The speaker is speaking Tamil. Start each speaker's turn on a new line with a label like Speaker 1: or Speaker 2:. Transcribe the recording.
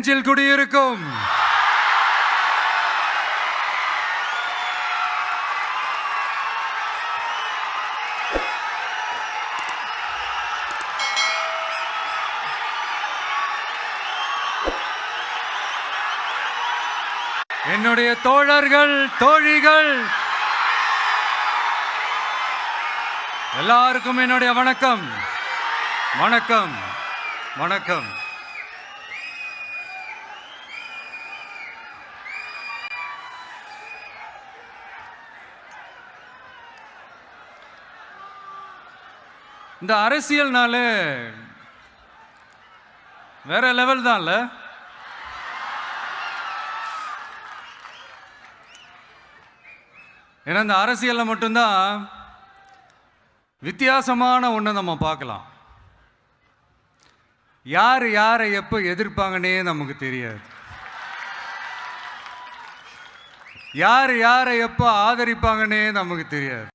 Speaker 1: நெஞ்சில் குடியிருக்கும். என்னுடைய தோழர்கள், தோழிகள் எல்லாருக்கும் என்னுடைய வணக்கம். வணக்கம் வணக்கம். இந்த அரசியல்னால வேற லெவல் தான்ல. ஏன்னா இந்த அரசியலில் மட்டும்தான் வித்தியாசமான ஒன்று நம்ம பார்க்கலாம். யார் யாரை எப்போ எதிர்ப்பாங்கன்னே நமக்கு தெரியாது. யார் யாரை எப்போ ஆதரிப்பாங்கன்னே நமக்கு தெரியாது.